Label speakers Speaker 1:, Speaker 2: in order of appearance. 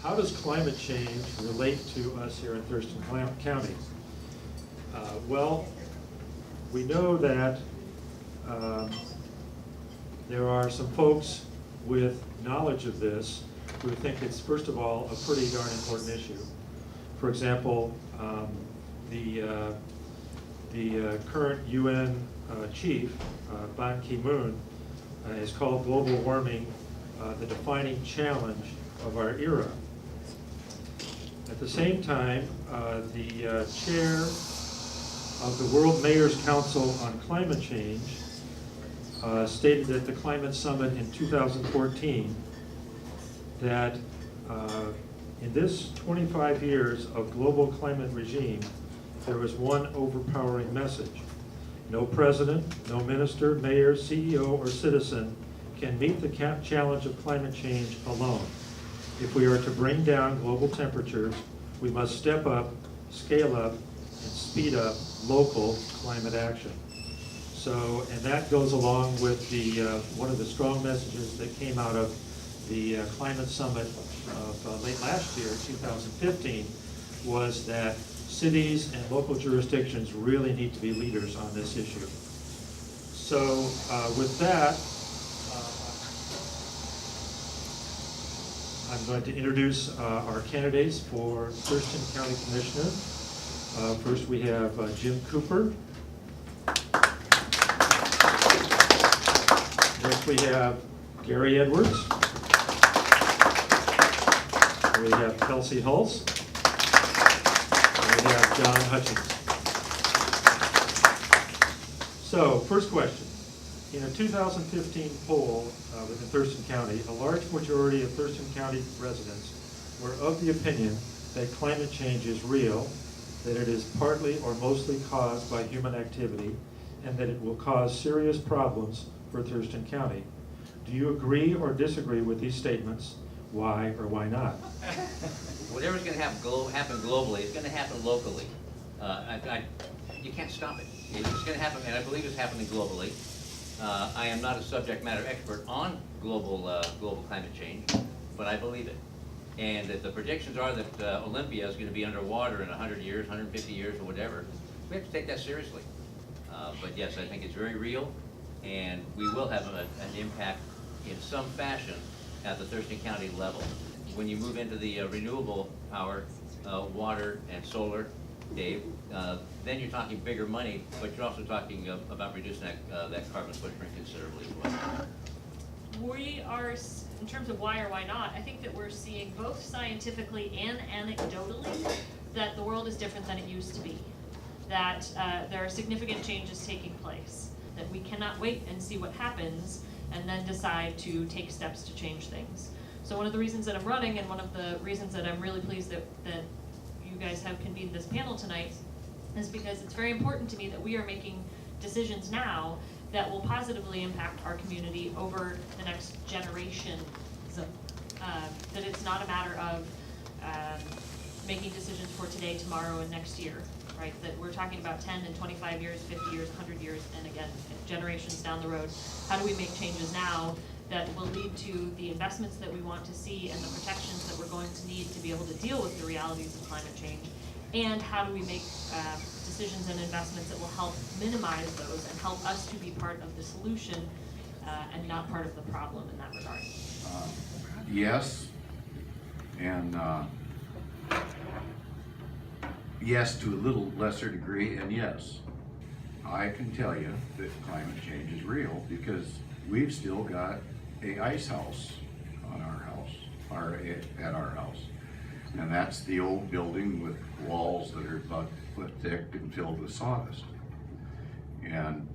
Speaker 1: how does climate change relate to us here in Thurston County? Well, we know that there are some folks with knowledge of this who think it's, first of all, a pretty darn important issue. For example, the current UN chief, Ban Ki-moon, has called global warming the defining challenge of our era. At the same time, the chair of the World Mayors Council on Climate Change stated at the Climate Summit in 2014 that in this 25 years of global climate regime, there was one overpowering message. No president, no minister, mayor, CEO, or citizen can meet the challenge of climate change alone. If we are to bring down global temperatures, we must step up, scale up, and speed up local climate action. So, and that goes along with the one of the strong messages that came out of the climate summit of late last year, 2015, was that cities and local jurisdictions really need to be leaders on this issue. So with that, I'm going to introduce our candidates for Thurston County Commissioner. First we have Jim Cooper. Next we have Gary Edwards. We have Kelsey Hulse. And we have John Hutchins. So, first question. In a 2015 poll within Thurston County, a large majority of Thurston County residents were of the opinion that climate change is real, that it is partly or mostly caused by human activity, and that it will cause serious problems for Thurston County. Do you agree or disagree with these statements? Why or why not?
Speaker 2: Whatever's going to happen globally, it's going to happen locally. You can't stop it. It's going to happen, and I believe it's happening globally. I am not a subject matter expert on global climate change, but I believe it. And that the predictions are that Olympia is going to be underwater in 100 years, 150 years, or whatever. We have to take that seriously. But yes, I think it's very real, and we will have an impact in some fashion at the Thurston County level. When you move into the renewable power, water and solar, Dave, then you're talking bigger money, but you're also talking about reducing that carbon footprint considerably as well.
Speaker 3: We are, in terms of why or why not, I think that we're seeing both scientifically and anecdotally that the world is different than it used to be. That there are significant changes taking place. That we cannot wait and see what happens and then decide to take steps to change things. So one of the reasons that I'm running, and one of the reasons that I'm really pleased that you guys have convened this panel tonight, is because it's very important to me that we are making decisions now that will positively impact our community over the next generation. That it's not a matter of making decisions for today, tomorrow, and next year, right? That we're talking about 10 and 25 years, 50 years, 100 years, and again, generations down the road. How do we make changes now that will lead to the investments that we want to see and the protections that we're going to need to be able to deal with the realities of climate change? And how do we make decisions and investments that will help minimize those and help us to be part of the solution and not part of the problem in that regard?
Speaker 4: Yes, and yes to a little lesser degree, and yes. I can tell you that climate change is real because we've still got a ice house on our house, or at our house. And that's the old building with walls that are about a foot thick and filled with sawdust. And